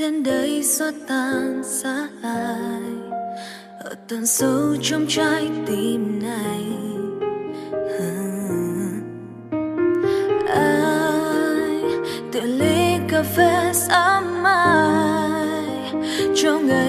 đến đây xóa tan xa ai ở tận sâu trong trái tim này. Ai tự ly cà phê sáng mai trong ngày